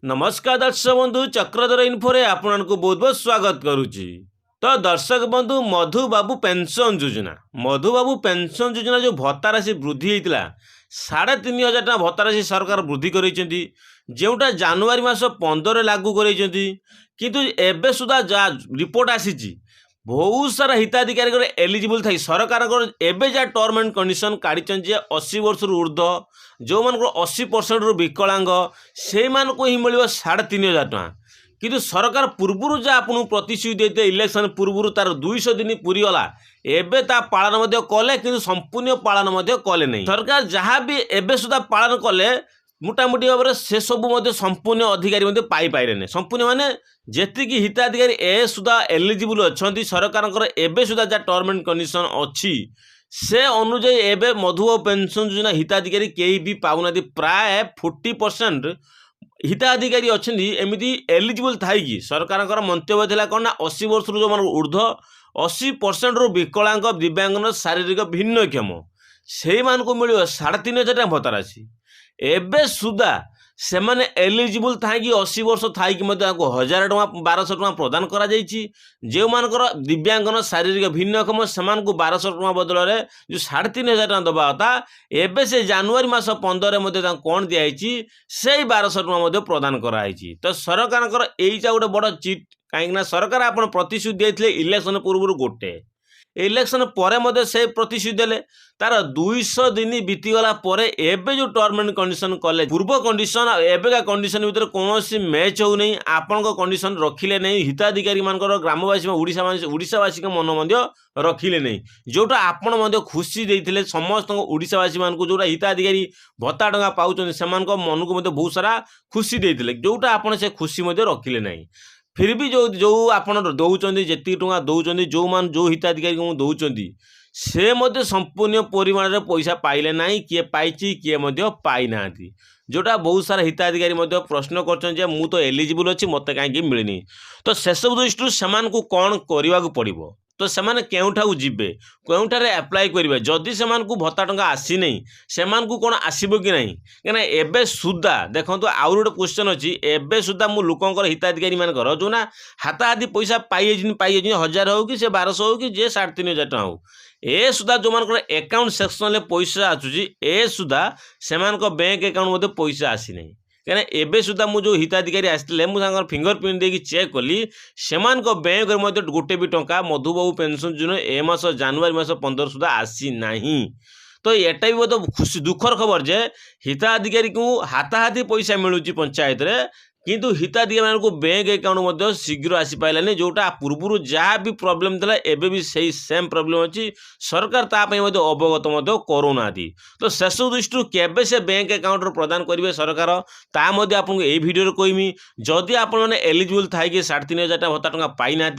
नमस्कार दर्शक बंधु चक्रधर इनफोरे आपको बहुत बहुत स्वागत करुच्ची। तो दर्शक बंधु मधुबाबू पेंशन योजना जो भत्ता राशि वृद्धि होता 3,500 टका भत्ता राशि सरकार वृद्धि करोटा जनवरी मास 15 लागू किंतु एबे सुधा जा रिपोर्ट आसी बहुत सारा हिताधिकारी एलिजिबल थी सरकार एबे जा टर्म एंड कंडीशन काढ़ी 80 वर्ष ऊर्ध्व जो मान 80% रु विकलांग से ही मिल 3,500 टका किंतु सरकार पूर्व जहाँ आपको प्रतिश्रुति देते इलेक्शन पूर्व तार 200 दिन पूरीगला एबे ता पालन कले कि संपूर्ण पालन कले नहीं सरकार जहाँ भी एबे सुधा पालन कले मोटामोटी भाव में से सब संपूर्ण अधिकारी पाइपारे संपूर्ण माने जेतिकी हिताधिकारी ए सुधा एलिजिबल अच्छा सरकार एबे सुधा जहाँ टर्म एंड कंडीशन अच्छी से अनुजाई एबे मधुबाबू पेंशन योजना हिताधिकारी कहीं भी पाऊना प्राय 40% हिताधिकारी अच्छा एमती एलिजिबल थी सरकार मंतव्य थी कौन ना 80 वर्ष जो मान ऊर्ध्व 80% रु विकलांग दिव्यांग शारीरिक भिन्नक्षम से मिल 3,500 टका भत्ता राशि एबे सुधा से माने एलिजिबल था कि 80 वर्ष थी 1,000 टका 1,200 टका प्रदान करा जो मानकर दिव्यांगन शारीरिक भिन्नक्षम से 1,200 टका बदल में जो 3,500 टका दबा था एबे से जनवरी मास 15 कौन दिखाई से 1,200 टका प्रदान कराई तो सरकार यहीटा गोटे बड़ चिट कहीं सरकार आप प्रतिश्रुति देते इलेक्शन पूर्व गोटे इलेक्शन पर से प्रतिश्रुति देले तार 200 दिन बीतीगला एबे जो टर्म एंड कंडीशन कले पूर्व कंडीशन एबेका कंडीशन भितर कौन मैच हो नहीं आपण कंडीशन रखिले नहीं हिताधिकारी मानकर ग्रामवासी ओडिशावासी मन रखिले नहीं जोटा आपण खुशी देते समस्त ओडिशावासी मान जोटा हिताधिकारी भत्ता टंका पाउछन से मन को बहुत सारा खुशी देते जोटा आपण से खुशी रखिले नहीं फिर भी जो आप दौरान जी टଙ୍କା दौरान जो मान जो हिताधिकारी को दौरान से संपूर्ण परिमाण पैसा पाइले ना किए पाई किए पाई ना जोटा बहुत सारा हिताधिकारी प्रश्न कर मु तो एलिजिबल अच्छी मत कहीं मिलनी तो से सब दृष्टि से कौन करने को पड़ो तो से केउठा जीवे केउठारे अप्लाई करेंगे जदि से भत्ता टंका आसी नहीं से कौन आसब कि नहीं कहीं एबे सुधा देखो आउ गोटे क्वेश्चन अच्छी एबे सुधा मु लोकंर हिताधिकारी मानकर जो ना हाथाहाथी पैसा पाई 1,000 हो कि 1,200 हो कि जे 3,500 टका हो ए सुधा जो मान एकाउंट सेक्शन पैसा आसूसी ए सुधा से बैंक एकाउंट पैसा आसी नहीं कहीं एबे सुधा मु जो हिताधिकारी आसते मुझे फिंगरप्रिंट देकी चेक कली से बैंक गोटे भी टंका मधुबाबू पेंशन योजना ए मास जनवरी मास 15 सुधा आसी नहीं तो एटा भी खुशी दुखर खबर जे हिताधिकारी को हाथाहाथी पैसा मिलूँ पंचायत रे किंतु हिताधिकारी को बैंक एकाउंट शीघ्र आसी पाइलानी जोटा पूर्व जहाँ भी प्रॉब्लम था एबे भी सही सेम प्रॉब्लम अच्छी सरकार ताप अवगत करूना तो शेष दृष्टि केबे से बैंक एकाउंट प्रदान करेंगे सरकार आपको यही भिडियो कहमी जदि आपने एलिजिबल था कि 3,500 टका भत्ता टंका पाई ना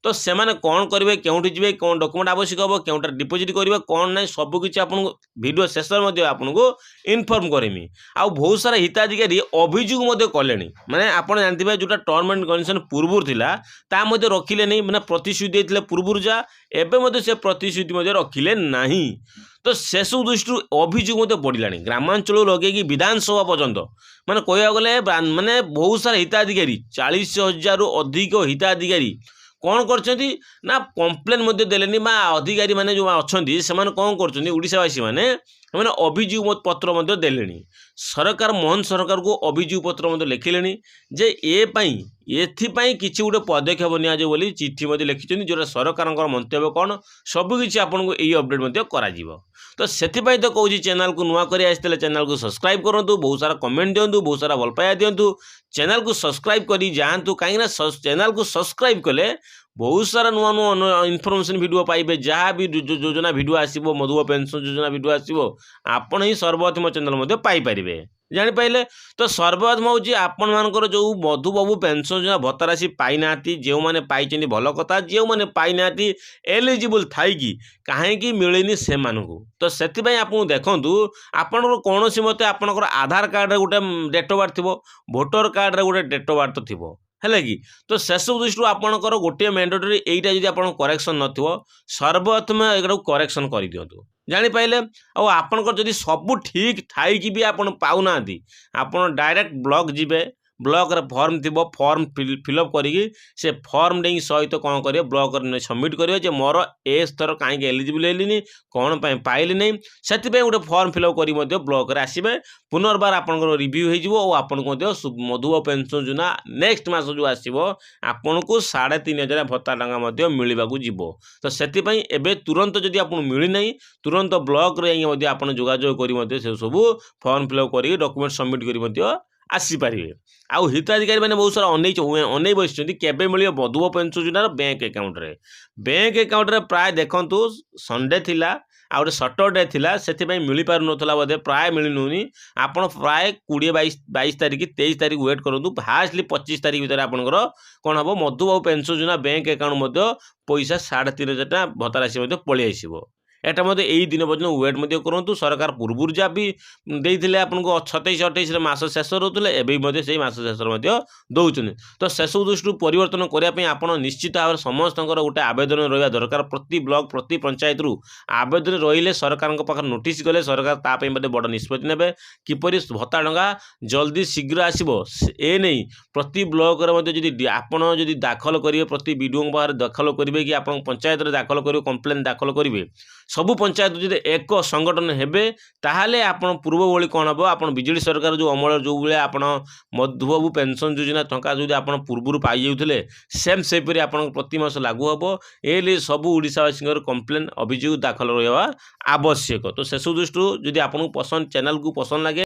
तो से कौन करेंगे क्योंठी जी कौन डॉक्यूमेंट आवश्यक हम क्योंटा डिपोजिट करेंगे कौन ना सबकि आपको भिडियो शेष आपको इनफर्म करमी आ बहुत सारा हिताधिकारी अभियोग कले माने आप जानते जो टर्म एंड कंडीशन पूर्व थिला ता रखिले नहीं माने प्रतिश्रुति देते पूर्व जा एबे से प्रतिश्रुति रखिले नहीं तो से सब दृष्टि अभियोग बढ़ला ग्रामांचल लगे विधानसभा पर्यंत माने कह गले माने बहुत सारा हिताधिकारी 40,000 रु अधिक हिताधिकारी कौन करछंती ना कंप्लेन देलेनी अधिकारी माने जो अच्छा से कौन करछंती माने मैंने अभियोग पत्र देले सरकार मोहन सरकार को अभियोग पत्र लिखिले जे एपाई किसी गोटे पदक्षेप नि चिठी लिखिं जो सरकार मंतव्य कौन सबकि आपको यही अपडेट करा तो से तो कहूँ चैनल को नुआ कर आसते चैनल को सब्सक्राइब करूँ बहुत सारा कमेंट दिंतु बहुत सारा भल पाया दिंतु चैनल को सब्सक्राइब कर जातु कहीं चैनल को सब्सक्राइब कले बहुत सारा नुआ नुआ इनफॉरमेशन वीडियो पाइबे जहाँ भी योजना वीडियो आसो मधुबाबू पेंशन योजना वीडियो आसो आपण ही सर्वप्रथम चैनल पाइपर जापारे तो सर्वप्रथम हूँ आपण मानकर जो मधुबाबू पेंशन योजना भत्ता राशि पाई ना जो मैंने पाई भल कथा जो मैंने पाई ना एलिजिबल थी कहीं मिलनी से तो से आपको देखूँ आपंकर कौन मत आपंकर आधार कार्ड गोटे डेट ऑफ बर्थ थी भोटर कार्ड गोटे डेट ऑफ बर्थ थी है कि तो से सब दृष्टि आपंकर गोटे मैंडेटरी यहीटा जब आप करेक्शन नथिबो सर्वप्रथम एगुड़ा करेक्शन कर दिंतु जापारे आपंकर जदि सब ठीक थी भी आप पाऊना आप डायरेक्ट ब्लॉक जीवे ब्लॉक रे फॉर्म थिबो फॉर्म फिलअप करिकी से फॉर्म डेई सहित कौन करियो ब्लॉक रे सबमिट करियो जे मोर एस थर काहे एलिजिबल हेलिनी कौन पाइली नहीं से गोटे फॉर्म फिलअप करी ब्लॉक रे आसबे पुनर्बार आपंकर रिव्यू हो आपको मधुबाबू पेंशन योजना नेक्स्ट मास जो आसो आपन को 3500 भत्ता टंका मिलवाक जीव तो से तुरंत जदि आपको मिलना तुरंत ब्लॉक रे आप जोगाजोग कर सब फॉर्म फिलअप कर डॉक्यूमेंट सबमिट कर आसीपारे आउ हिताधिकारी मैंने बहुत सारा अनै बस केवे मिल मधुबाबू पेंशन योजनार बैंक अकाउंट रे प्राय देखु संडे थिला आ गए सटरडे थिला से मिल पार ना बोधे प्राय मिलूनी आपड़ प्राय 20-22 तारीख 23 तारीख वेट करूँ फास्टली 25 तारीख भितर आपंकर कौन हम मधुबाबू पेंशन योजना बैंक अकाउंट पैसा 3500 भत्ता राशि पलि आसो एटा यही दिन पर्यटन वेट करूँ सरकार पूर्व जहाँ भी देते आपको 27-28 मास शेष रोते एवं से मास शेष दौरान तो से सब दृष्टि परिवर्तन करने आप निश्चित भाव में समस्त गोटे आवेदन रहा दरकार प्रति ब्लॉक प्रति पंचायत रु आवेदन रही सरकार पाखे नोटिस गले सरकार तापाई बड़ निष्पत्ति ने किपरि भत्ता टंका जल्दी शीघ्र आसो ए नहीं प्रति ब्लॉक आपड़ जदि दाखल करेंगे प्रति विडीओ पाखे दाखल करेंगे कि आप पंचायत दाखल करेंगे कंप्लेन दाखल करेंगे सबु पंचायत जब एक संगठन हेबे ताहले आपण पूर्व भली कौन हम आप बिजेडी सरकार जो अमल जो भाई आप मधुबाबू पेंशन योजना टंका जो आप पूर्व पाई जाऊे सेम सेपरी आप प्रति मास लागू हम ए सबू ओडावासी कंप्लेन अभियोग दाखल रहा आवश्यक तो से दृष्टि जदि आपको पसंद चैनल को पसंद लगे